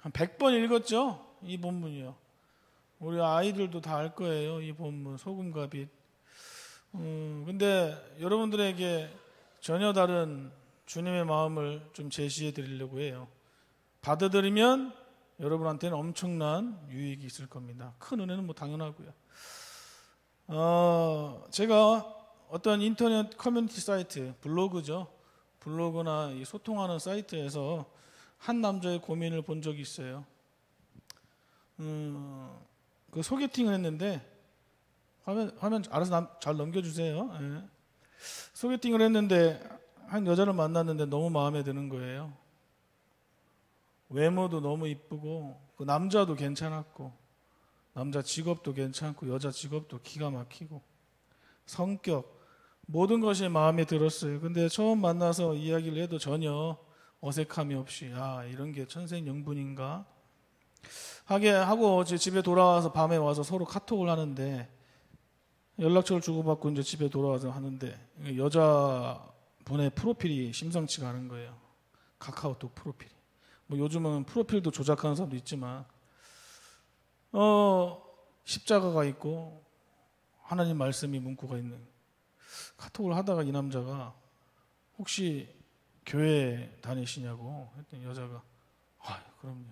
한 100번 읽었죠? 이 본문이요. 우리 아이들도 다 알 거예요. 이 본문, 소금과 빛. 근데 여러분들에게 전혀 다른 주님의 마음을 좀 제시해 드리려고 해요. 받아들이면 여러분한테는 엄청난 유익이 있을 겁니다. 큰 은혜는 뭐 당연하고요. 제가 어떤 인터넷 커뮤니티 사이트, 블로그죠. 블로그나 이 소통하는 사이트에서 한 남자의 고민을 본 적이 있어요. 그 소개팅을 했는데 화면 알아서 잘 넘겨주세요. 예. 소개팅을 했는데 한 여자를 만났는데 너무 마음에 드는 거예요. 외모도 너무 이쁘고 그 남자도 괜찮았고 남자 직업도 괜찮고 여자 직업도 기가 막히고 성격 모든 것이 마음에 들었어요. 근데 처음 만나서 이야기를 해도 전혀 어색함이 없이 이런 게 천생연분인가 하고 이제 집에 돌아와서 밤에 와서 서로 카톡을 하는데 연락처를 주고받고 이제 집에 돌아와서 하는데 여자분의 프로필이 심상치가 않은 거예요. 카카오톡 프로필이. 뭐 요즘은 프로필도 조작하는 사람도 있지만 십자가가 있고 하나님 말씀이 문구가 있는 카톡을 하다가 이 남자가 혹시 교회 다니시냐고 했더니 여자가 그럼요.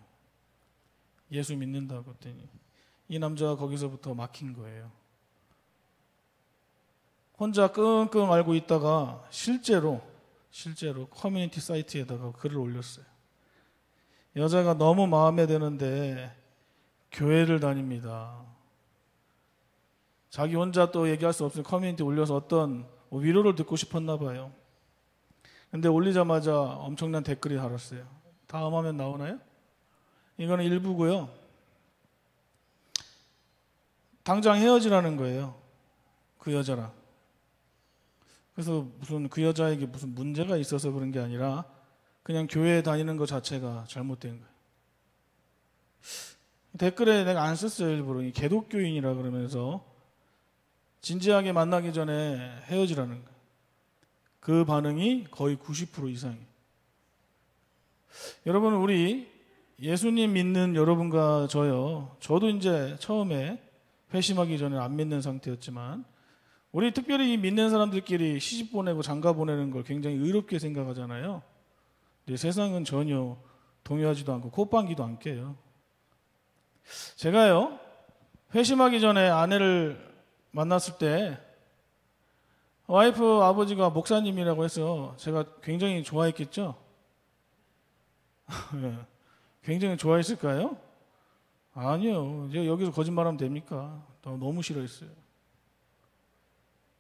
예수 믿는다고 했더니 이 남자가 거기서부터 막힌 거예요. 혼자 끙끙 앓고 있다가 실제로 커뮤니티 사이트에다가 글을 올렸어요. 여자가 너무 마음에 드는데 교회를 다닙니다. 자기 혼자 또 얘기할 수 없으니 커뮤니티 올려서 어떤 위로를 듣고 싶었나 봐요. 근데 올리자마자 엄청난 댓글이 달았어요. 다음 화면 나오나요? 이거는 일부고요. 당장 헤어지라는 거예요. 그 여자랑. 그래서 무슨 그 여자에게 무슨 문제가 있어서 그런 게 아니라 그냥 교회에 다니는 것 자체가 잘못된 거예요. 댓글에 내가 안 썼어요. 일부러. 개독교인이라 그러면서 진지하게 만나기 전에 헤어지라는 거예요. 그 반응이 거의 90% 이상이에요. 여러분, 우리 예수님 믿는 여러분과 저도 이제 처음에 회심하기 전에 안 믿는 상태였지만 우리 특별히 이 믿는 사람들끼리 시집 보내고 장가 보내는 걸 굉장히 의롭게 생각하잖아요. 근데 세상은 전혀 동요하지도 않고 콧방귀도 안 껴요. 제가요, 회심하기 전에 아내를 만났을 때 와이프 아버지가 목사님이라고 해서 제가 굉장히 좋아했겠죠? 굉장히 좋아했을까요? 아니요. 제가 여기서 거짓말하면 됩니까? 너무 싫어했어요.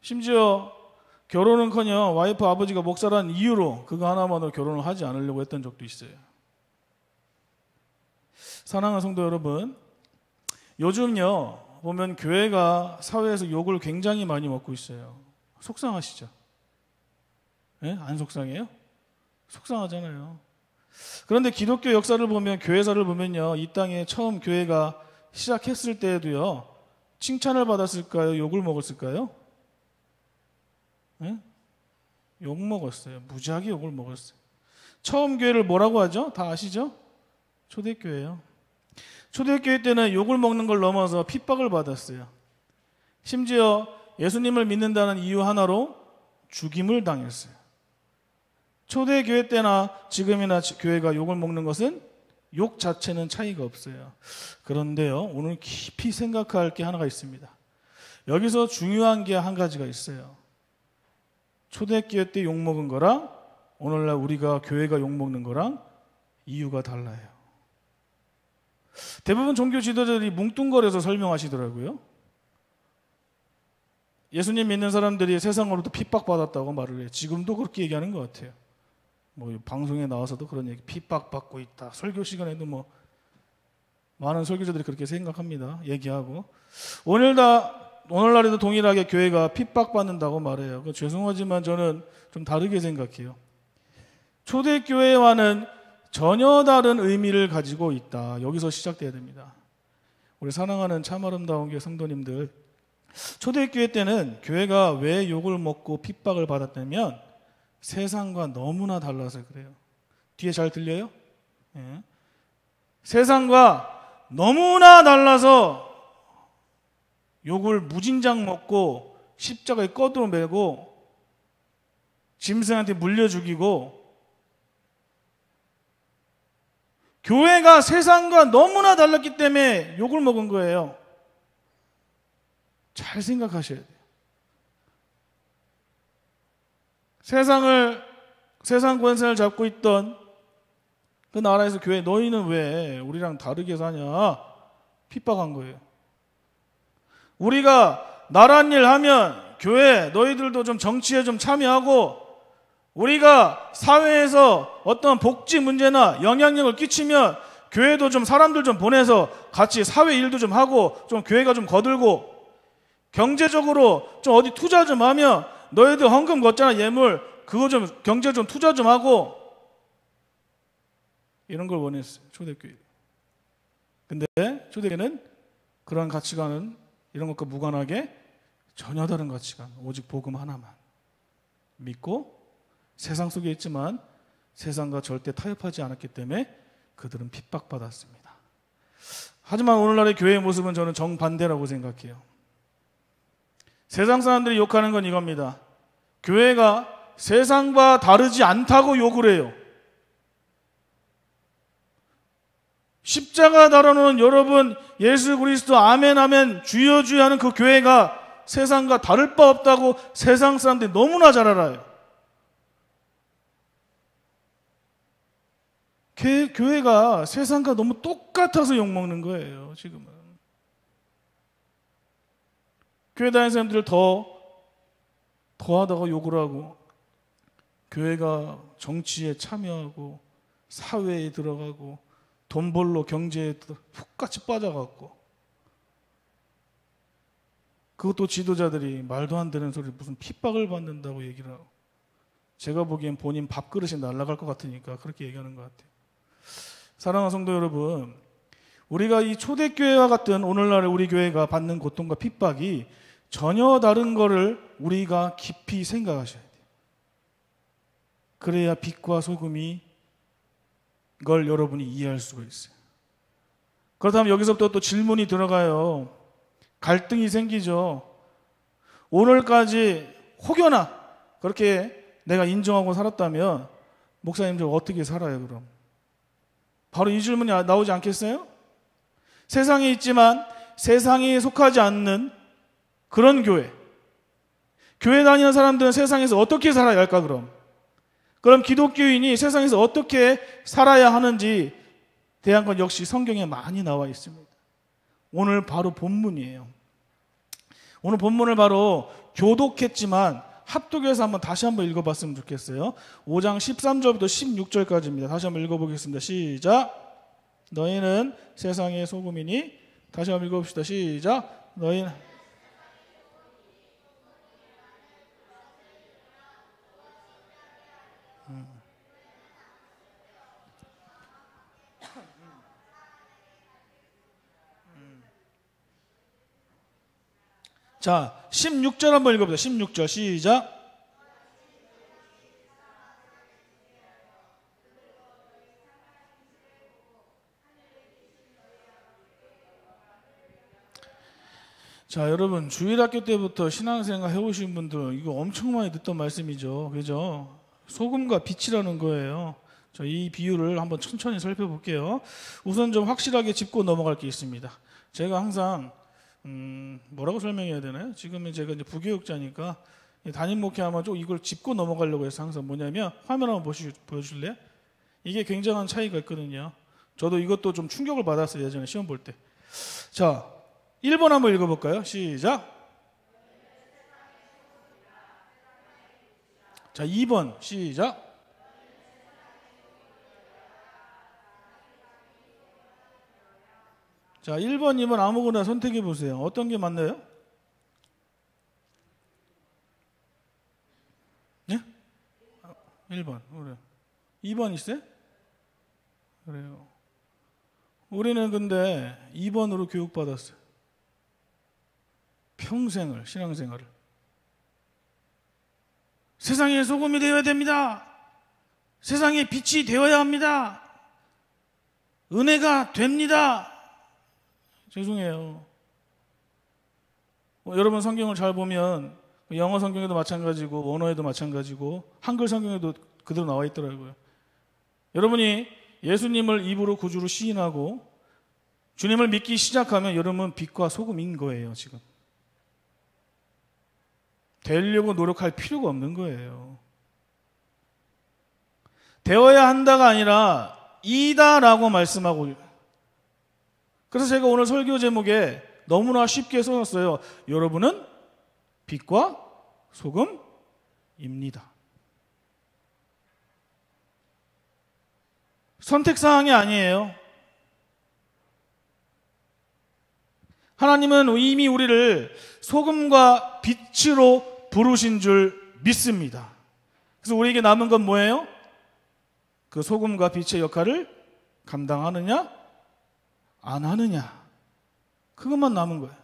심지어 결혼은커녕 와이프 아버지가 목사라는 이유로 그거 하나만으로 결혼을 하지 않으려고 했던 적도 있어요. 사랑하는 성도 여러분, 요즘요 보면 교회가 사회에서 욕을 굉장히 많이 먹고 있어요. 속상하시죠? 네? 안 속상해요? 속상하잖아요. 그런데 기독교 역사를 보면, 교회사를 보면요, 이 땅에 처음 교회가 시작했을 때에도요 칭찬을 받았을까요? 욕을 먹었을까요? 네? 욕 먹었어요. 무지하게 욕을 먹었어요. 처음 교회를 뭐라고 하죠? 다 아시죠? 초대교회요. 초대교회 때는 욕을 먹는 걸 넘어서 핍박을 받았어요. 심지어 예수님을 믿는다는 이유 하나로 죽임을 당했어요. 초대교회 때나 지금이나 교회가 욕을 먹는 것은 욕 자체는 차이가 없어요. 그런데요, 오늘 깊이 생각할 게 하나가 있습니다. 여기서 중요한 게 한 가지가 있어요. 초대교회 때 욕먹은 거랑 오늘날 우리가 교회가 욕먹는 거랑 이유가 달라요. 대부분 종교 지도자들이 뭉뚱거려서 설명하시더라고요. 예수님 믿는 사람들이 세상으로부터 핍박받았다고 말을 해요. 지금도 그렇게 얘기하는 것 같아요. 뭐 방송에 나와서도 그런 얘기, 핍박받고 있다. 설교 시간에도 뭐 많은 설교자들이 그렇게 생각합니다. 얘기하고 오늘날에도 동일하게 교회가 핍박받는다고 말해요. 죄송하지만 저는 좀 다르게 생각해요. 초대교회와는 전혀 다른 의미를 가지고 있다. 여기서 시작돼야 됩니다. 우리 사랑하는 참 아름다운 교회 성도님들, 초대교회 때는 교회가 왜 욕을 먹고 핍박을 받았냐면 세상과 너무나 달라서 그래요. 뒤에 잘 들려요? 예. 세상과 너무나 달라서 욕을 무진장 먹고 십자가에 꺼들어 매고 짐승한테 물려 죽이고, 교회가 세상과 너무나 달랐기 때문에 욕을 먹은 거예요. 잘 생각하셔야 돼요. 세상 권세를 잡고 있던 그 나라에서 교회, 너희는 왜 우리랑 다르게 사냐? 핍박한 거예요. 우리가 나란 일 하면 교회 너희들도 좀 정치에 좀 참여하고, 우리가 사회에서 어떤 복지 문제나 영향력을 끼치면 교회도 좀 사람들 좀 보내서 같이 사회 일도 좀 하고, 좀 교회가 좀 거들고, 경제적으로 좀 어디 투자 좀 하면 너희들 헌금 걷잖아, 예물, 그거 좀 경제 좀 투자 좀 하고, 이런 걸 원했어요, 초대교회. 근데 초대교회는 그런 가치관은 이런 것과 무관하게 전혀 다른 가치관, 오직 복음 하나만 믿고 세상 속에 있지만 세상과 절대 타협하지 않았기 때문에 그들은 핍박받았습니다. 하지만 오늘날의 교회의 모습은 저는 정반대라고 생각해요. 세상 사람들이 욕하는 건 이겁니다. 교회가 세상과 다르지 않다고 욕을 해요. 십자가 달아놓은 여러분 예수 그리스도 아멘 아멘 주여 주여 하는 그 교회가 세상과 다를 바 없다고 세상 사람들이 너무나 잘 알아요. 교회가 세상과 너무 똑같아서 욕먹는 거예요, 지금은. 교회 다니는 사람들을 더하다가 욕을 하고, 교회가 정치에 참여하고 사회에 들어가고 돈 벌러 경제에 훅같이 빠져갖고, 그것도 지도자들이 말도 안 되는 소리, 무슨 핍박을 받는다고 얘기를 하고, 제가 보기엔 본인 밥그릇이 날아갈 것 같으니까 그렇게 얘기하는 것 같아요. 사랑하는 성도 여러분, 우리가 이 초대교회와 같은 오늘날의 우리 교회가 받는 고통과 핍박이 전혀 다른 거를 우리가 깊이 생각하셔야 돼요. 그래야 빛과 소금이 걸 여러분이 이해할 수가 있어요. 그렇다면 여기서부터 또 질문이 들어가요. 갈등이 생기죠. 오늘까지 혹여나 그렇게 내가 인정하고 살았다면 목사님 저 어떻게 살아요 그럼? 바로 이 질문이 나오지 않겠어요? 세상에 있지만 세상에 속하지 않는 그런 교회, 교회 다니는 사람들은 세상에서 어떻게 살아야 할까 그럼? 그럼 기독교인이 세상에서 어떻게 살아야 하는지 대한 건 역시 성경에 많이 나와 있습니다. 오늘 바로 본문이에요. 오늘 본문을 바로 교독했지만 합독해서 다시 한번 읽어봤으면 좋겠어요. 5장 13절부터 16절까지입니다. 다시 한번 읽어보겠습니다. 시작. 너희는 세상의 소금이니. 다시 한번 읽어봅시다. 시작. 너희는 자, 16절 한번 읽어보세요. 16절 시작. 자, 여러분 주일학교 때부터 신앙생활 해오신 분들 이거 엄청 많이 듣던 말씀이죠. 그죠? 소금과 빛이라는 거예요. 이 비유를 한번 천천히 살펴볼게요. 우선 좀 확실하게 짚고 넘어갈 게 있습니다. 제가 항상 뭐라고 설명해야 되나요? 지금은 제가 이제 부교육자니까 담임 목회하면 좀 이걸 짚고 넘어가려고 해서 항상 뭐냐면 화면 한번 보여줄래요? 이게 굉장한 차이가 있거든요. 저도 이것도 좀 충격을 받았어요. 예전에 시험 볼 때. 자, 1번 한번 읽어볼까요? 시작. 자, 2번 시작. 자, 1번, 2번 아무거나 선택해 보세요. 어떤 게 맞나요? 네? 1번. 그래요. 2번 있어요? 그래요. 우리는 근데 2번으로 교육받았어요. 평생을, 신앙생활을. 세상의 소금이 되어야 됩니다. 세상의 빛이 되어야 합니다. 은혜가 됩니다. 죄송해요. 여러분 성경을 잘 보면 영어 성경에도 마찬가지고 원어에도 마찬가지고 한글 성경에도 그대로 나와 있더라고요. 여러분이 예수님을 입으로 구주로 시인하고 주님을 믿기 시작하면 여러분은 빛과 소금인 거예요. 지금 되려고 노력할 필요가 없는 거예요. 되어야 한다가 아니라 이다라고 말씀하고, 그래서 제가 오늘 설교 제목에 너무나 쉽게 써놨어요. 여러분은 빛과 소금입니다. 선택사항이 아니에요. 하나님은 이미 우리를 소금과 빛으로 부르신 줄 믿습니다. 그래서 우리에게 남은 건 뭐예요? 그 소금과 빛의 역할을 감당하느냐 안 하느냐, 그것만 남은 거예요.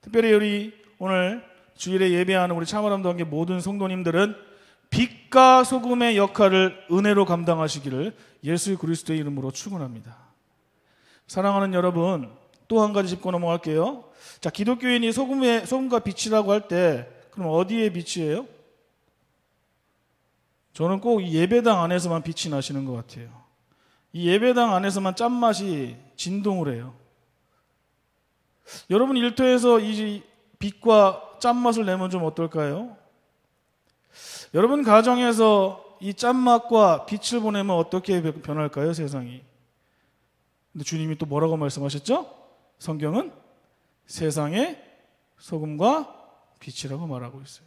특별히 우리 오늘 주일에 예배하는 우리 참아람도 함께 모든 성도님들은 빛과 소금의 역할을 은혜로 감당하시기를 예수 그리스도의 이름으로 축원합니다. 사랑하는 여러분, 또 한 가지 짚고 넘어갈게요. 자, 기독교인이 소금과 빛이라고 할 때 그럼 어디에 빛이에요? 저는 꼭 이 예배당 안에서만 빛이 나시는 것 같아요. 이 예배당 안에서만 짠맛이 진동을 해요. 여러분 일터에서 이 빛과 짠맛을 내면 좀 어떨까요? 여러분 가정에서 이 짠맛과 빛을 보내면 어떻게 변할까요, 세상이? 근데 주님이 또 뭐라고 말씀하셨죠? 성경은 세상의 소금과 빛이라고 말하고 있어요.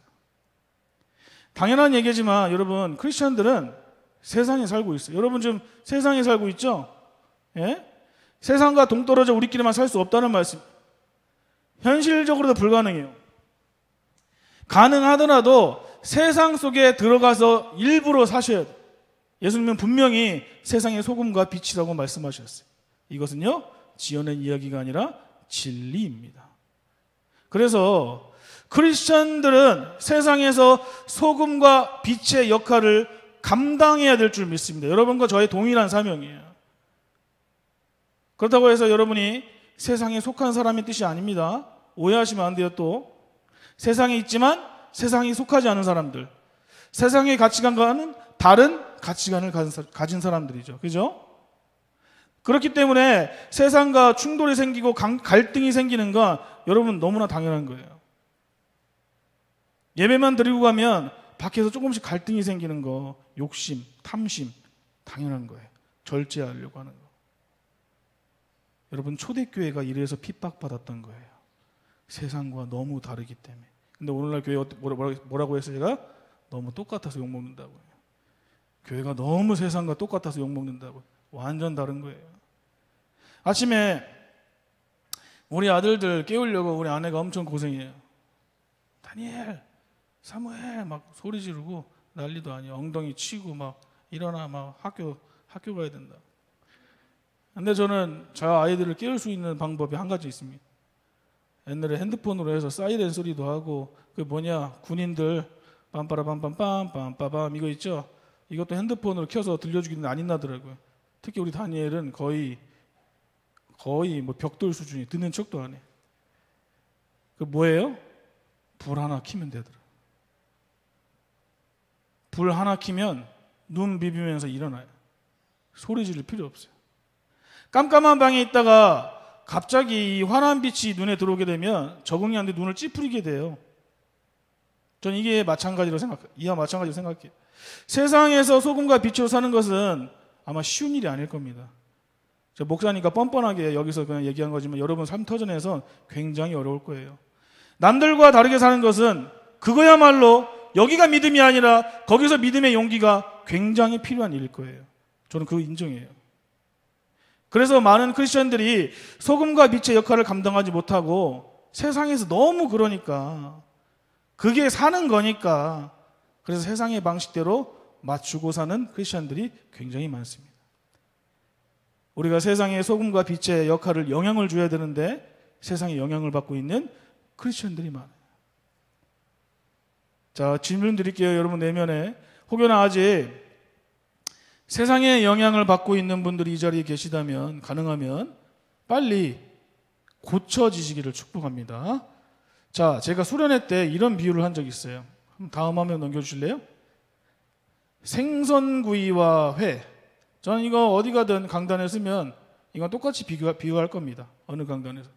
당연한 얘기지만 여러분, 크리스천들은 세상에 살고 있어요. 여러분 지금 세상에 살고 있죠? 예? 세상과 동떨어져 우리끼리만 살 수 없다는 말씀. 현실적으로도 불가능해요. 가능하더라도 세상 속에 들어가서 일부러 사셔야 돼요. 예수님은 분명히 세상의 소금과 빛이라고 말씀하셨어요. 이것은요, 지어낸 이야기가 아니라 진리입니다. 그래서 크리스천들은 세상에서 소금과 빛의 역할을 감당해야 될 줄 믿습니다. 여러분과 저의 동일한 사명이에요. 그렇다고 해서 여러분이 세상에 속한 사람의 뜻이 아닙니다. 오해하시면 안 돼요. 또 세상에 있지만 세상에 속하지 않은 사람들, 세상의 가치관과는 다른 가치관을 가진 사람들이죠. 그죠? 그렇기 때문에 세상과 충돌이 생기고 갈등이 생기는 건 여러분 너무나 당연한 거예요. 예배만 드리고 가면 밖에서 조금씩 갈등이 생기는 거, 욕심, 탐심, 당연한 거예요. 절제하려고 하는 거. 여러분, 초대교회가 이래서 핍박받았던 거예요. 세상과 너무 다르기 때문에. 근데 오늘날 교회 뭐라고 했어요? 제가? 너무 똑같아서 욕먹는다고요. 교회가 너무 세상과 똑같아서 욕먹는다고요. 완전 다른 거예요. 아침에 우리 아들들 깨우려고 우리 아내가 엄청 고생해요. 다니엘, 사무엘 막 소리 지르고 난리도 아니야. 엉덩이 치고 막 일어나, 막 학교 가야 된다. 근데 저는 저 아이들을 깨울 수 있는 방법이 한 가지 있습니다. 옛날에 핸드폰으로 해서 사이렌 소리도 하고, 그 뭐냐, 군인들 빰빠라빰빰빰빰빰빰 이거 있죠? 이것도 핸드폰으로 켜서 들려주기는 안 있나더라고요. 특히 우리 다니엘은 거의 뭐 벽돌 수준이, 듣는 척도 안 해. 그 뭐예요? 불 하나 켜면 되더라. 불 하나 켜면 눈 비비면서 일어나요. 소리 지를 필요 없어요. 깜깜한 방에 있다가 갑자기 이 환한 빛이 눈에 들어오게 되면 적응이 안 돼 눈을 찌푸리게 돼요. 전 이와 마찬가지로 생각해요. 세상에서 소금과 빛으로 사는 것은 아마 쉬운 일이 아닐 겁니다. 저 목사니까 뻔뻔하게 여기서 그냥 얘기한 거지만 여러분 삶터전에선 굉장히 어려울 거예요. 남들과 다르게 사는 것은 그거야말로 여기가 믿음이 아니라 거기서 믿음의 용기가 굉장히 필요한 일일 거예요. 저는 그거 인정해요. 그래서 많은 크리스천들이 소금과 빛의 역할을 감당하지 못하고 세상에서 너무 그러니까, 그게 사는 거니까, 그래서 세상의 방식대로 맞추고 사는 크리스천들이 굉장히 많습니다. 우리가 세상의 소금과 빛의 역할을 영향을 줘야 되는데 세상에 영향을 받고 있는 크리스천들이 많아요. 자, 질문 드릴게요. 여러분 내면에 혹여나 아직 세상의 영향을 받고 있는 분들이 이 자리에 계시다면 가능하면 빨리 고쳐지시기를 축복합니다. 자, 제가 수련회 때 이런 비유를 한 적이 있어요. 다음 화면 넘겨주실래요? 생선구이와 회. 저는 이거 어디 가든 강단에 쓰면 이건 똑같이 비교할 겁니다. 어느 강단에서.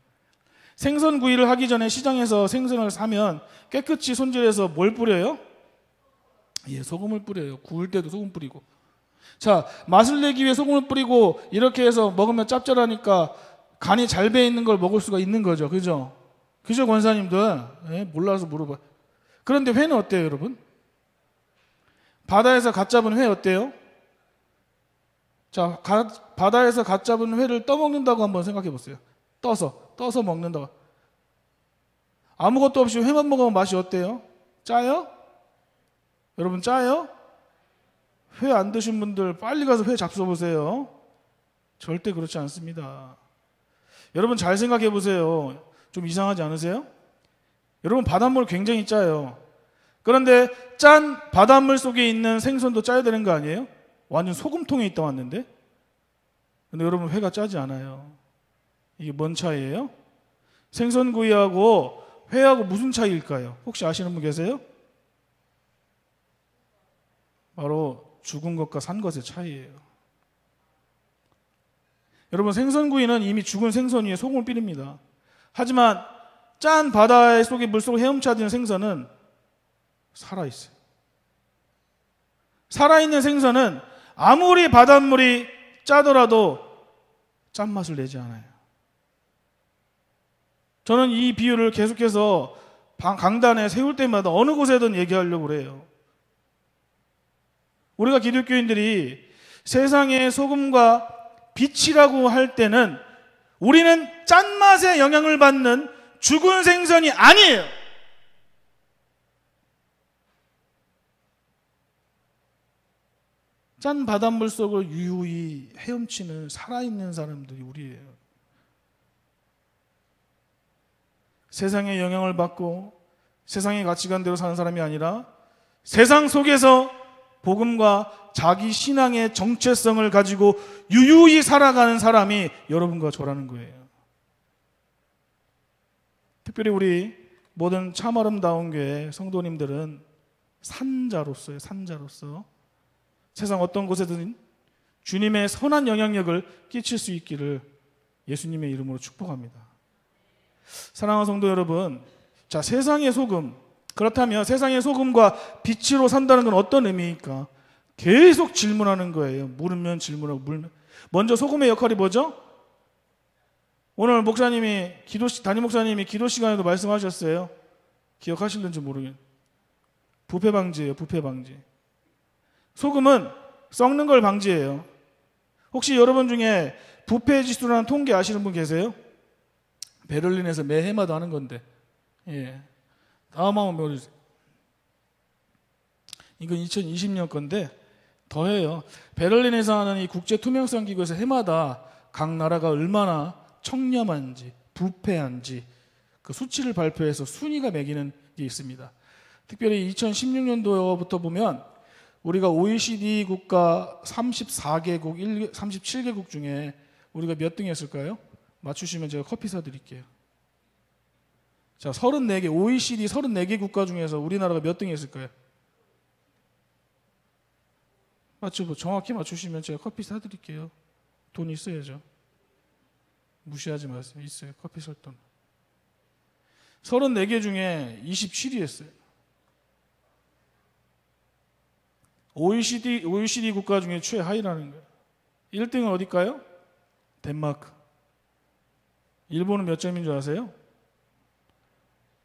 생선구이를 하기 전에 시장에서 생선을 사면 깨끗이 손질해서 뭘 뿌려요? 예, 소금을 뿌려요. 구울 때도 소금 뿌리고. 자, 맛을 내기 위해 소금을 뿌리고 이렇게 해서 먹으면 짭짤하니까 간이 잘 배어 있는 걸 먹을 수가 있는 거죠. 그죠? 그죠, 권사님들? 예, 몰라서 물어봐. 그런데 회는 어때요, 여러분? 바다에서 갓 잡은 회 어때요? 자, 바다에서 갓 잡은 회를 떠먹는다고 한번 생각해 보세요. 떠서 먹는다고. 아무것도 없이 회만 먹으면 맛이 어때요? 짜요? 여러분 짜요? 회 안 드신 분들 빨리 가서 회 잡숴 보세요. 절대 그렇지 않습니다. 여러분 잘 생각해 보세요. 좀 이상하지 않으세요? 여러분 바닷물 굉장히 짜요. 그런데 짠 바닷물 속에 있는 생선도 짜야 되는 거 아니에요? 완전 소금통에 있다 왔는데. 근데 여러분 회가 짜지 않아요. 이게 뭔 차이예요? 생선구이하고 회하고 무슨 차이일까요? 혹시 아시는 분 계세요? 바로 죽은 것과 산 것의 차이예요. 여러분 생선구이는 이미 죽은 생선 위에 소금을 뿌립니다. 하지만 짠 바다 속의 물속을 헤엄쳐지는 생선은 살아있어요. 살아있는 생선은 아무리 바닷물이 짜더라도 짠맛을 내지 않아요. 저는 이 비유를 계속해서 강단에 세울 때마다 어느 곳에든 얘기하려고 그래요. 우리가 기독교인들이 세상의 소금과 빛이라고 할 때는 우리는 짠맛에 영향을 받는 죽은 생선이 아니에요. 짠 바닷물 속을 유유히 헤엄치는 살아있는 사람들이 우리예요. 세상의 영향을 받고 세상의 가치관대로 사는 사람이 아니라 세상 속에서 복음과 자기 신앙의 정체성을 가지고 유유히 살아가는 사람이 여러분과 저라는 거예요. 특별히 우리 모든 참 아름다운 교회 성도님들은 산자로서요. 산자로서 세상 어떤 곳에든 주님의 선한 영향력을 끼칠 수 있기를 예수님의 이름으로 축복합니다. 사랑하는 성도 여러분, 자, 세상의 소금, 그렇다면 세상의 소금과 빛으로 산다는 건 어떤 의미입니까? 계속 질문하는 거예요. 물으면 질문하고 물면. 먼저 소금의 역할이 뭐죠? 오늘 담임 목사님이 기도 시간에도 말씀하셨어요. 기억하실는지 모르겠어요. 부패 방지예요. 부패 방지. 소금은 썩는 걸 방지해요. 혹시 여러분 중에 부패 지수라는 통계 아시는 분 계세요? 베를린에서 매해마다 하는 건데. 예. 다음 한번 보여주세요. 이건 2020년 건데 더해요. 베를린에서 하는 이 국제 투명성 기구에서 해마다 각 나라가 얼마나 청렴한지 부패한지 그 수치를 발표해서 순위가 매기는 게 있습니다. 특별히 2016년도부터 보면 우리가 OECD 국가 34개국, 37개국 중에 우리가 몇 등 했을까요? 맞추시면 제가 커피 사드릴게요. 자, 34개, OECD 34개 국가 중에서 우리나라가 몇 등 했을까요? 정확히 맞추시면 제가 커피 사드릴게요. 돈 있어야죠. 무시하지 마세요. 있어요. 커피 살 돈. 34개 중에 27위 했어요. OECD 국가 중에 최하위라는 거예요. 1등은 어딜까요? 덴마크. 일본은 몇 점인 줄 아세요?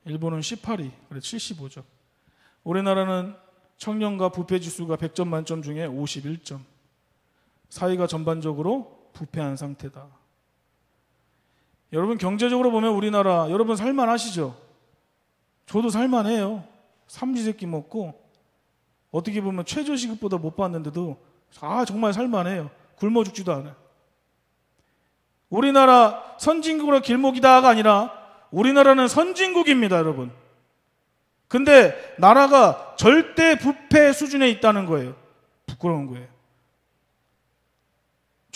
일본은 18위, 그래 75점. 우리나라는 청렴과 부패 지수가 100점 만점 중에 51점. 사회가 전반적으로 부패한 상태다. 여러분 경제적으로 보면 우리나라 여러분 살만하시죠? 저도 살만해요. 삼시세끼 먹고 어떻게 보면 최저시급보다 못 받는데도 정말 살만해요. 굶어 죽지도 않아요. 우리나라 선진국으로 길목이다가 아니라 우리나라는 선진국입니다, 여러분. 근데 나라가 절대 부패 수준에 있다는 거예요. 부끄러운 거예요.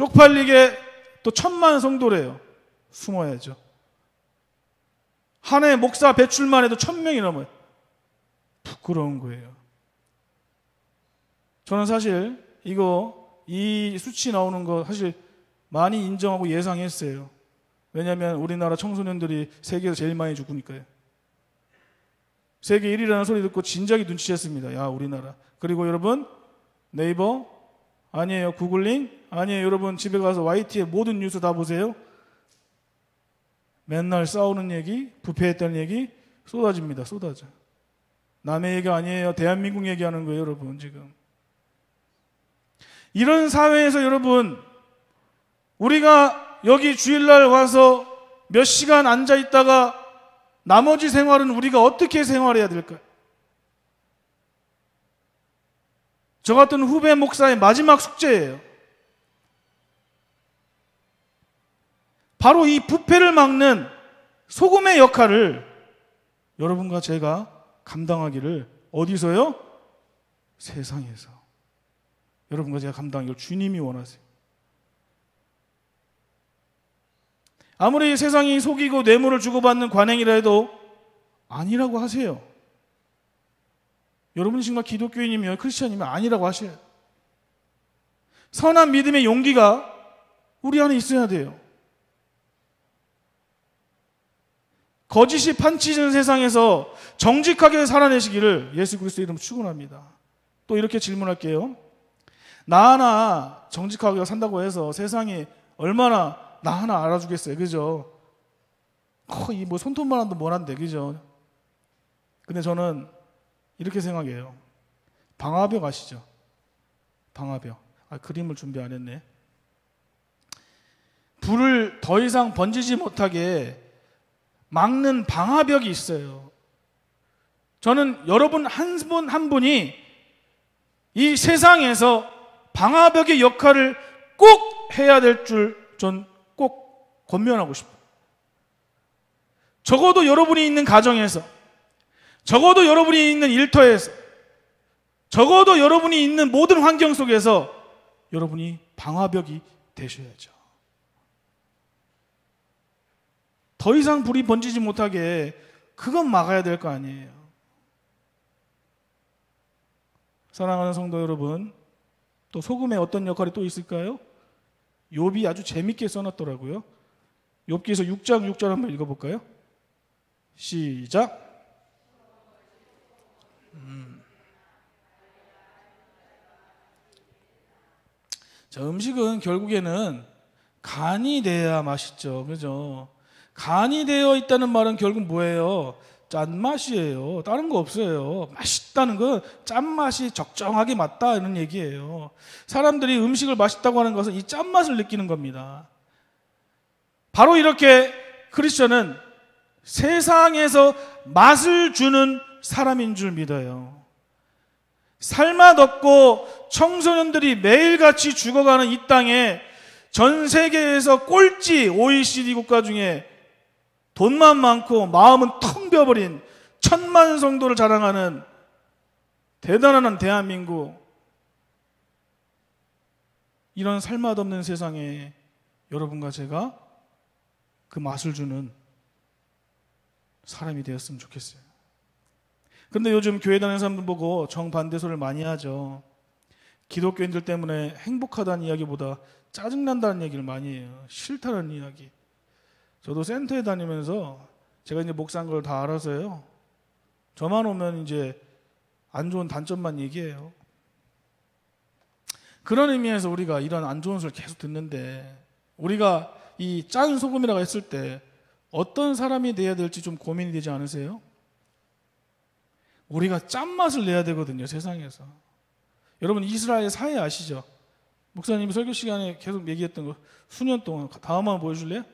쪽팔리게 또 1000만 성도래요. 숨어야죠. 한 해 목사 배출만 해도 1000명이 넘어요. 부끄러운 거예요. 저는 사실 이 수치 나오는 거 사실 많이 인정하고 예상했어요. 왜냐하면 우리나라 청소년들이 세계에서 제일 많이 죽으니까요. 세계 1위라는 소리 듣고 진작에 눈치챘습니다. 야, 우리나라. 그리고 여러분, 네이버 아니에요, 구글링 아니에요. 여러분 집에 가서 YT의 모든 뉴스 다 보세요. 맨날 싸우는 얘기, 부패했다는 얘기 쏟아집니다. 쏟아져. 남의 얘기 아니에요. 대한민국 얘기하는 거예요, 여러분. 지금 이런 사회에서 여러분, 우리가 여기 주일날 와서 몇 시간 앉아 있다가 나머지 생활은 우리가 어떻게 생활해야 될까요? 저 같은 후배 목사의 마지막 숙제예요. 바로 이 부패를 막는 소금의 역할을 여러분과 제가 감당하기를 어디서요? 세상에서. 여러분과 제가 감당하기를 주님이 원하세요. 아무리 세상이 속이고 뇌물을 주고받는 관행이라 해도 아니라고 하세요. 여러분이 정말 기독교인이면 크리스천이면 아니라고 하셔요. 선한 믿음의 용기가 우리 안에 있어야 돼요. 거짓이 판치는 세상에서 정직하게 살아내시기를 예수 그리스도의 이름으로 축원합니다. 또 이렇게 질문할게요. 나 하나 정직하게 산다고 해서 세상이 얼마나 나 하나 알아주겠어요. 그죠? 거의 뭐 손톱만 한도 뭐란데, 그죠? 근데 저는 이렇게 생각해요. 방화벽 아시죠? 방화벽. 그림을 준비 안 했네. 불을 더 이상 번지지 못하게 막는 방화벽이 있어요. 저는 여러분 한 분 한 분이 이 세상에서 방화벽의 역할을 꼭 해야 될 줄 전 꼭 권면하고 싶어요. 적어도 여러분이 있는 가정에서, 적어도 여러분이 있는 일터에서, 적어도 여러분이 있는 모든 환경 속에서 여러분이 방화벽이 되셔야죠. 더 이상 불이 번지지 못하게 그건 막아야 될 거 아니에요. 사랑하는 성도 여러분, 또 소금에 어떤 역할이 또 있을까요? 욥이 아주 재밌게 써놨더라고요. 욥기에서 6장 6절 한번 읽어볼까요? 시작. 자, 음식은 결국에는 간이 돼야 맛있죠. 그죠? 간이 되어 있다는 말은 결국 뭐예요? 짠맛이에요. 다른 거 없어요. 맛있다는 건 짠맛이 적정하게 맞다 이런 얘기예요. 사람들이 음식을 맛있다고 하는 것은 이 짠맛을 느끼는 겁니다. 바로 이렇게 크리스천은 세상에서 맛을 주는 사람인 줄 믿어요. 살맛 없고 청소년들이 매일같이 죽어가는 이 땅에 전 세계에서 꼴찌 OECD 국가 중에 돈만 많고 마음은 텅 비어버린 1000만 성도를 자랑하는 대단한 대한민국, 이런 살맛 없는 세상에 여러분과 제가 그 맛을 주는 사람이 되었으면 좋겠어요. 그런데 요즘 교회 다니는 사람들 보고 정반대소를 많이 하죠. 기독교인들 때문에 행복하다는 이야기보다 짜증난다는 얘기를 많이 해요. 싫다는 이야기. 저도 센터에 다니면서 제가 이제 목사인 걸 다 알아서요. 저만 오면 이제 안 좋은 단점만 얘기해요. 그런 의미에서 우리가 이런 안 좋은 소리를 계속 듣는데, 우리가 이 짠 소금이라고 했을 때 어떤 사람이 돼야 될지 좀 고민이 되지 않으세요? 우리가 짠맛을 내야 되거든요, 세상에서. 여러분 이스라엘 사회 아시죠? 목사님이 설교 시간에 계속 얘기했던 거 수년 동안. 다음 한번 보여줄래요?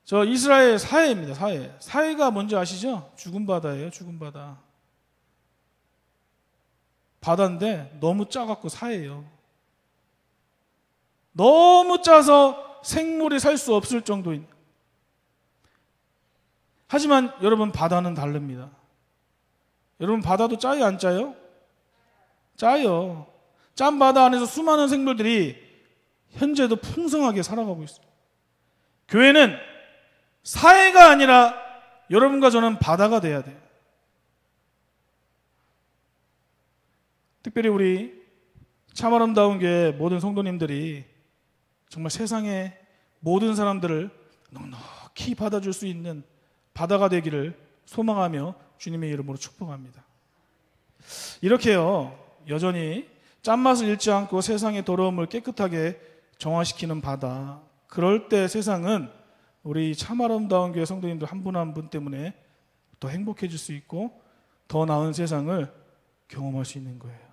저 이스라엘 사해입니다. 사해가 뭔지 아시죠? 죽은 바다예요. 죽은 바다. 바다인데 너무 짜갖고 사해예요. 너무 짜서 생물이 살 수 없을 정도인. 하지만 여러분 바다는 다릅니다. 여러분 바다도 짜요 안 짜요? 짜요. 짠 바다 안에서 수많은 생물들이 현재도 풍성하게 살아가고 있습니다. 교회는 사회가 아니라 여러분과 저는 바다가 돼야 돼요. 특별히 우리 참 아름다운 교회 모든 성도님들이 정말 세상의 모든 사람들을 넉넉히 받아줄 수 있는 바다가 되기를 소망하며 주님의 이름으로 축복합니다. 이렇게요, 여전히 짠맛을 잃지 않고 세상의 더러움을 깨끗하게 정화시키는 바다, 그럴 때 세상은 우리 참 아름다운 교회 성도님들 한 분 한 분 때문에 더 행복해질 수 있고 더 나은 세상을 경험할 수 있는 거예요.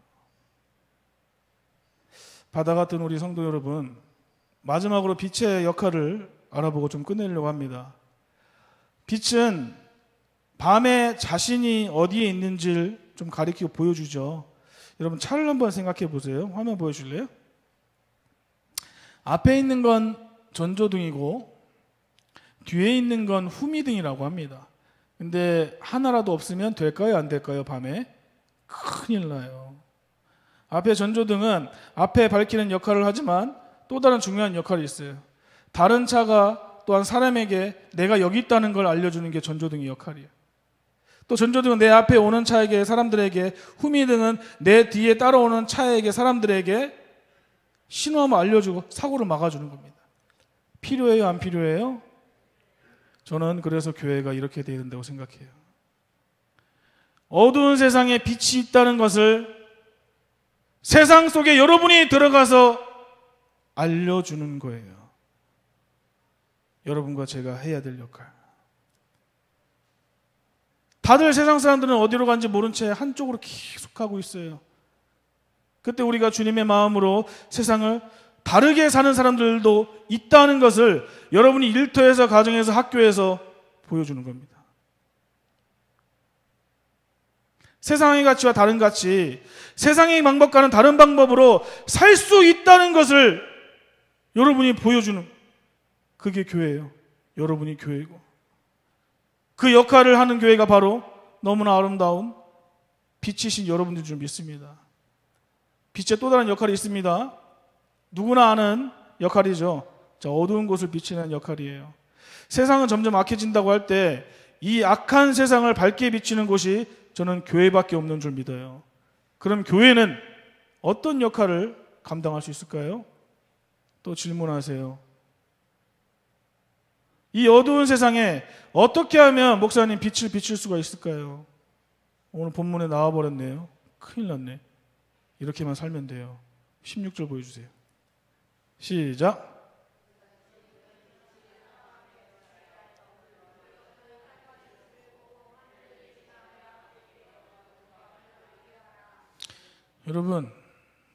바다 같은 우리 성도 여러분, 마지막으로 빛의 역할을 알아보고 좀 끝내려고 합니다. 빛은 밤에 자신이 어디에 있는지를 좀 가리키고 보여주죠. 여러분 차를 한번 생각해 보세요. 화면 보여줄래요? 앞에 있는 건 전조등이고 뒤에 있는 건 후미등이라고 합니다. 근데 하나라도 없으면 될까요? 안 될까요? 밤에? 큰일 나요. 앞에 전조등은 앞에 밝히는 역할을 하지만 또 다른 중요한 역할이 있어요. 다른 차가 또한 사람에게 내가 여기 있다는 걸 알려주는 게 전조등의 역할이에요. 또 전조등은 내 앞에 오는 차에게, 사람들에게, 후미등은 내 뒤에 따라오는 차에게, 사람들에게 신호함을 알려주고 사고를 막아주는 겁니다. 필요해요? 안 필요해요? 저는 그래서 교회가 이렇게 돼야 된다고 생각해요. 어두운 세상에 빛이 있다는 것을 세상 속에 여러분이 들어가서 알려주는 거예요. 여러분과 제가 해야 될 역할. 다들 세상 사람들은 어디로 간지 모른 채 한쪽으로 계속 가고 있어요. 그때 우리가 주님의 마음으로 세상을 다르게 사는 사람들도 있다는 것을 여러분이 일터에서, 가정에서, 학교에서 보여주는 겁니다. 세상의 가치와 다른 가치, 세상의 방법과는 다른 방법으로 살 수 있다는 것을 여러분이 보여주는, 그게 교회예요. 여러분이 교회고, 그 역할을 하는 교회가 바로 너무나 아름다운 빛이신 여러분들 줄 믿습니다. 빛의 또 다른 역할이 있습니다. 누구나 아는 역할이죠. 어두운 곳을 비치는 역할이에요. 세상은 점점 악해진다고 할 때 이 악한 세상을 밝게 비치는 곳이 저는 교회밖에 없는 줄 믿어요. 그럼 교회는 어떤 역할을 감당할 수 있을까요? 또 질문하세요. 이 어두운 세상에 어떻게 하면 목사님 빛을 비출 수가 있을까요? 오늘 본문에 나와버렸네요. 큰일 났네. 이렇게만 살면 돼요. 16절 보여주세요. 시작. 여러분,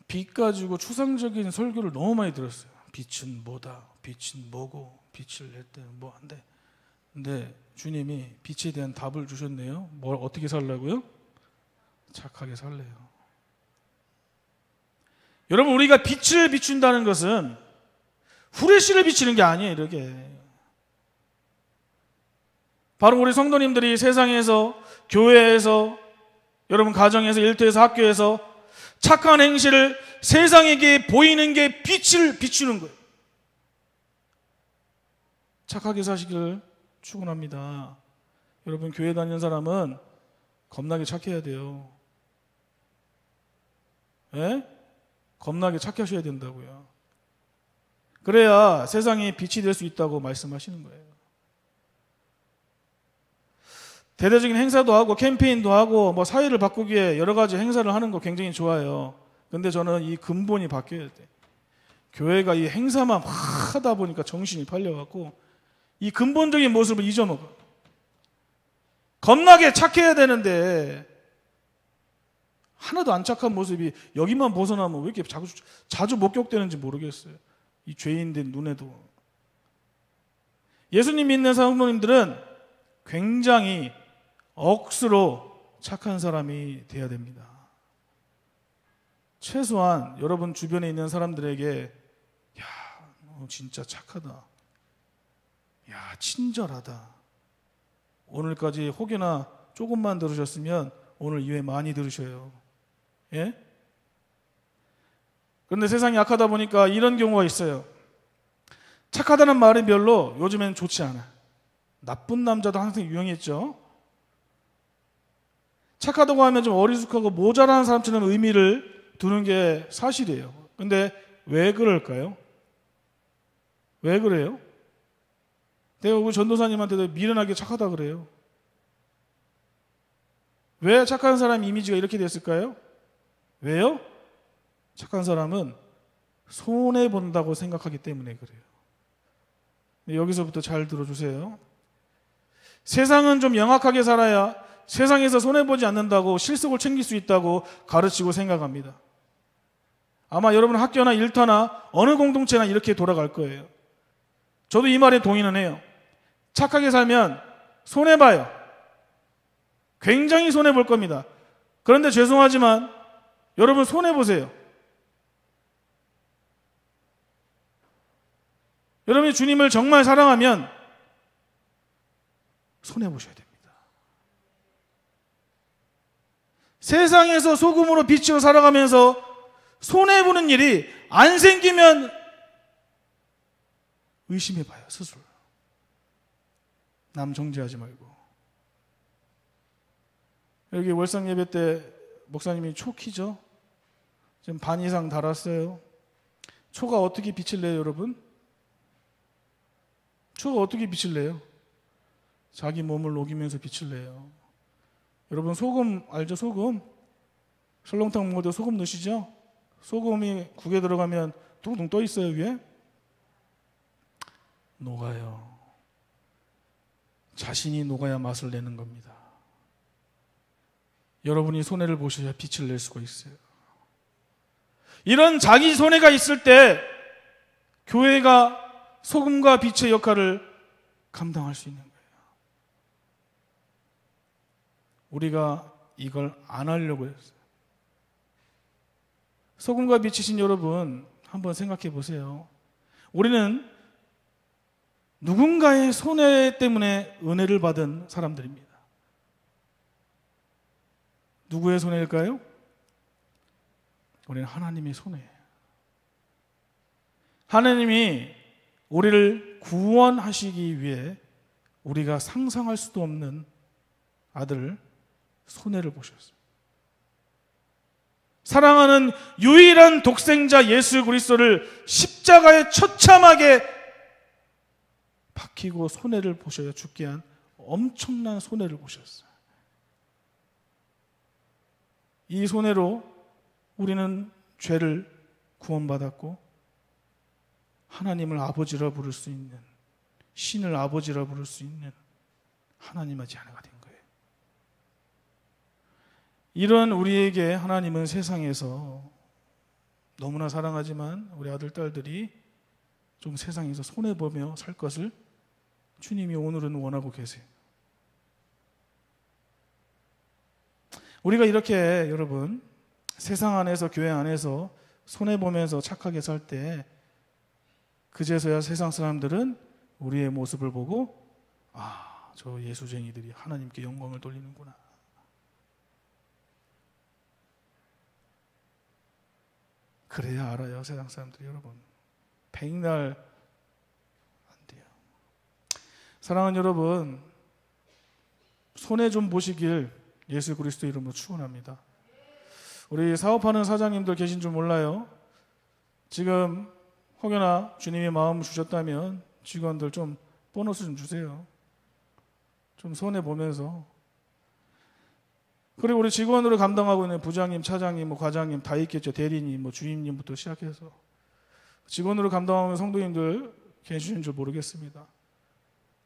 빛 가지고 추상적인 설교를 너무 많이 들었어요. 빛은 뭐다, 빛은 뭐고, 빛을 낼 때 뭐 한대. 근데 주님이 빛에 대한 답을 주셨네요. 뭘 어떻게 살라고요? 착하게 살래요. 여러분, 우리가 빛을 비춘다는 것은 후레쉬를 비치는 게 아니에요. 이렇게 바로 우리 성도님들이 세상에서, 교회에서, 여러분 가정에서, 일터에서, 학교에서 착한 행실을 세상에게 보이는 게 빛을 비추는 거예요. 착하게 사시기를 축원합니다. 여러분, 교회 다니는 사람은 겁나게 착해야 돼요. 예? 겁나게 착하셔야 된다고요. 그래야 세상에 빛이 될 수 있다고 말씀하시는 거예요. 대대적인 행사도 하고 캠페인도 하고 뭐 사회를 바꾸기 위해 여러 가지 행사를 하는 거 굉장히 좋아요. 근데 저는 이 근본이 바뀌어야 돼. 교회가 이 행사만 막 하다 보니까 정신이 팔려갖고 이 근본적인 모습을 잊어먹어. 겁나게 착해야 되는데 하나도 안 착한 모습이 여기만 벗어나면 왜 이렇게 자주 목격되는지 모르겠어요. 이 죄인들 눈에도. 예수님 믿는 성도님들은 굉장히 억수로 착한 사람이 돼야 됩니다. 최소한 여러분 주변에 있는 사람들에게 야, 너 진짜 착하다. 야, 친절하다. 오늘까지 혹여나 조금만 들으셨으면 오늘 이후에 많이 들으셔요. 예? 그런데 세상이 약하다 보니까 이런 경우가 있어요. 착하다는 말이 별로 요즘엔 좋지 않아. 나쁜 남자도 항상 유행했죠. 착하다고 하면 좀 어리숙하고 모자란 사람처럼 의미를 두는 게 사실이에요. 근데 왜 그럴까요? 왜 그래요? 내가 우리 전도사님한테도 미련하게 착하다 그래요. 왜 착한 사람 이미지가 이렇게 됐을까요? 왜요? 착한 사람은 손해본다고 생각하기 때문에 그래요. 여기서부터 잘 들어주세요. 세상은 좀 영악하게 살아야 세상에서 손해보지 않는다고 실속을 챙길 수 있다고 가르치고 생각합니다. 아마 여러분 학교나 일터나 어느 공동체나 이렇게 돌아갈 거예요. 저도 이 말에 동의는 해요. 착하게 살면 손해봐요. 굉장히 손해볼 겁니다. 그런데 죄송하지만 여러분 손해보세요. 여러분이 주님을 정말 사랑하면 손해보셔야 됩니다. 세상에서 소금으로 빛으로 살아가면서 손해보는 일이 안 생기면 의심해봐요, 스스로. 남 정죄하지 말고. 여기 월상 예배 때 목사님이 초 키죠? 지금 반 이상 달았어요. 초가 어떻게 빛을 내요, 여러분? 초가 어떻게 빛을 내요? 자기 몸을 녹이면서 빛을 내요. 여러분 소금 알죠? 소금? 설렁탕 먹을 때 소금 넣으시죠? 소금이 국에 들어가면 둥둥 떠 있어요, 위에? 녹아요. 자신이 녹아야 맛을 내는 겁니다. 여러분이 손해를 보셔야 빛을 낼 수가 있어요. 이런 자기 손해가 있을 때 교회가 소금과 빛의 역할을 감당할 수 있는 거예요. 우리가 이걸 안 하려고 했어요. 소금과 빛이신 여러분 한번 생각해 보세요. 우리는 누군가의 손해 때문에 은혜를 받은 사람들입니다. 누구의 손해일까요? 우리는 하나님의 손해예요. 하나님이 우리를 구원하시기 위해 우리가 상상할 수도 없는 아들 손해를 보셨어요. 사랑하는 유일한 독생자 예수 그리스도를 십자가에 처참하게 박히고 손해를 보셔야 죽게 한 엄청난 손해를 보셨어요. 이 손해로 우리는 죄를 구원받았고 하나님을 아버지라 부를 수 있는, 신을 아버지라 부를 수 있는 하나님의 자녀가 된 거예요. 이런 우리에게 하나님은 세상에서 너무나 사랑하지만 우리 아들, 딸들이 좀 세상에서 손해보며 살 것을 주님이 오늘은 원하고 계세요. 우리가 이렇게 여러분 세상 안에서 교회 안에서 손해보면서 착하게 살 때 그제서야 세상 사람들은 우리의 모습을 보고 아, 저 예수쟁이들이 하나님께 영광을 돌리는구나. 그래야 알아요, 세상 사람들이. 여러분 백날 안 돼요. 사랑하는 여러분, 손해 좀 보시길 예수 그리스도 이름으로 축원합니다. 우리 사업하는 사장님들 계신 줄 몰라요. 지금 혹여나 주님이 마음을 주셨다면 직원들 좀 보너스 좀 주세요. 좀 손해 보면서. 그리고 우리 직원으로 감당하고 있는 부장님, 차장님, 과장님 다 있겠죠. 대리님, 주임님부터 시작해서 직원으로 감당하는 성도님들 계시는 줄 모르겠습니다.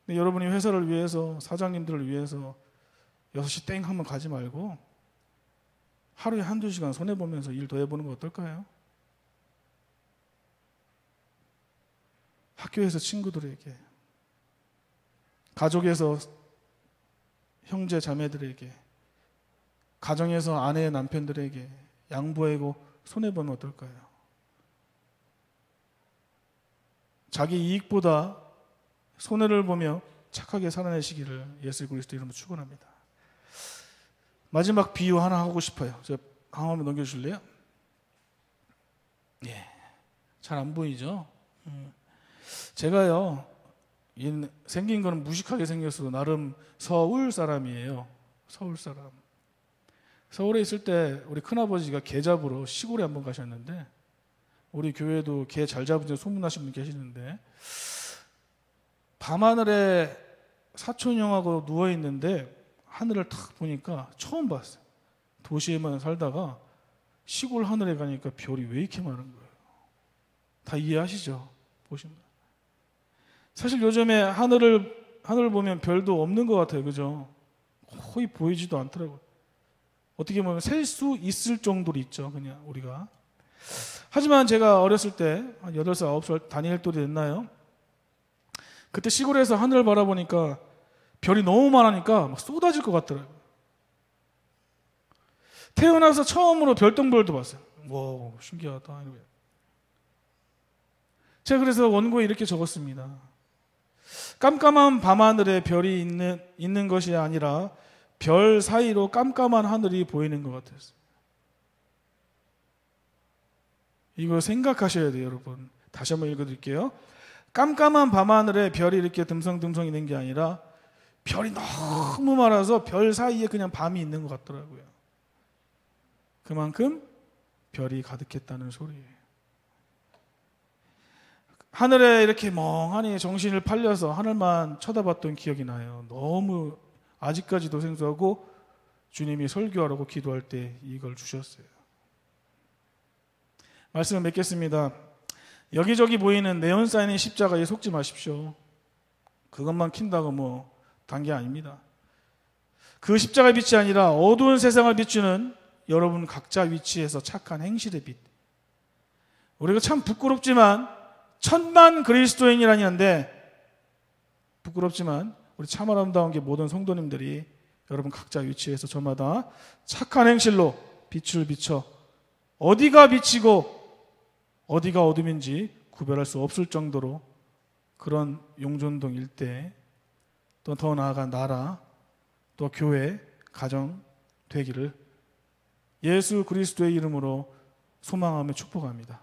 근데 여러분이 회사를 위해서, 사장님들을 위해서 6시 땡 하면 가지 말고 하루에 한두 시간 손해보면서 일 더 해보는 거 어떨까요? 학교에서 친구들에게, 가족에서 형제 자매들에게, 가정에서 아내 남편들에게 양보하고 손해보면 어떨까요? 자기 이익보다 손해를 보며 착하게 살아내시기를 예수 그리스도 이름으로 축원합니다. 마지막 비유 하나 하고 싶어요. 저 한번 넘겨주실래요? 예, 잘 안 보이죠? 제가요, 생긴 거는 무식하게 생겼어도 나름 서울 사람이에요. 서울 사람. 서울에 있을 때 우리 큰아버지가 개 잡으러 시골에 한번 가셨는데, 우리 교회도 개 잘 잡은 데 소문나신 분 계시는데, 밤하늘에 사촌 형하고 누워있는데 하늘을 탁 보니까 처음 봤어요. 도시에만 살다가 시골 하늘에 가니까 별이 왜 이렇게 많은 거예요? 다 이해하시죠? 보시면. 사실 요즘에 하늘을 보면 별도 없는 것 같아요. 그죠? 거의 보이지도 않더라고요. 어떻게 보면 셀 수 있을 정도로 있죠. 그냥 우리가. 하지만 제가 어렸을 때 한 8살, 9살 다니엘 또래 됐나요? 그때 시골에서 하늘을 바라보니까 별이 너무 많으니까 막 쏟아질 것 같더라고요. 태어나서 처음으로 별똥별도 봤어요. 와, 신기하다. 제가 그래서 원고에 이렇게 적었습니다. 깜깜한 밤하늘에 별이 있는 것이 아니라 별 사이로 깜깜한 하늘이 보이는 것 같았어요. 이거 생각하셔야 돼요, 여러분. 다시 한번 읽어드릴게요. 깜깜한 밤하늘에 별이 이렇게 듬성듬성 있는 게 아니라 별이 너무 많아서 별 사이에 그냥 밤이 있는 것 같더라고요. 그만큼 별이 가득했다는 소리예요. 하늘에 이렇게 멍하니 정신을 팔려서 하늘만 쳐다봤던 기억이 나요. 너무 아직까지도 생소하고 주님이 설교하라고 기도할 때 이걸 주셨어요. 말씀을 맺겠습니다. 여기저기 보이는 네온 사인의 십자가에 속지 마십시오. 그것만 킨다고 단 게 아닙니다. 그 십자가의 빛이 아니라 어두운 세상을 비추는 여러분 각자 위치에서 착한 행실의 빛. 우리가 참 부끄럽지만 천만 그리스도인이라니 하는데, 부끄럽지만 우리 참 아름다운 게 모든 성도님들이 여러분 각자 위치에서 저마다 착한 행실로 빛을 비춰 어디가 빛이고 어디가 어둠인지 구별할 수 없을 정도로 그런 용존동 일대, 또 더 나아가 나라, 또 교회, 가정 되기를 예수 그리스도의 이름으로 소망하며 축복합니다.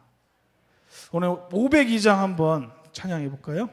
오늘 502장 한번 찬양해 볼까요?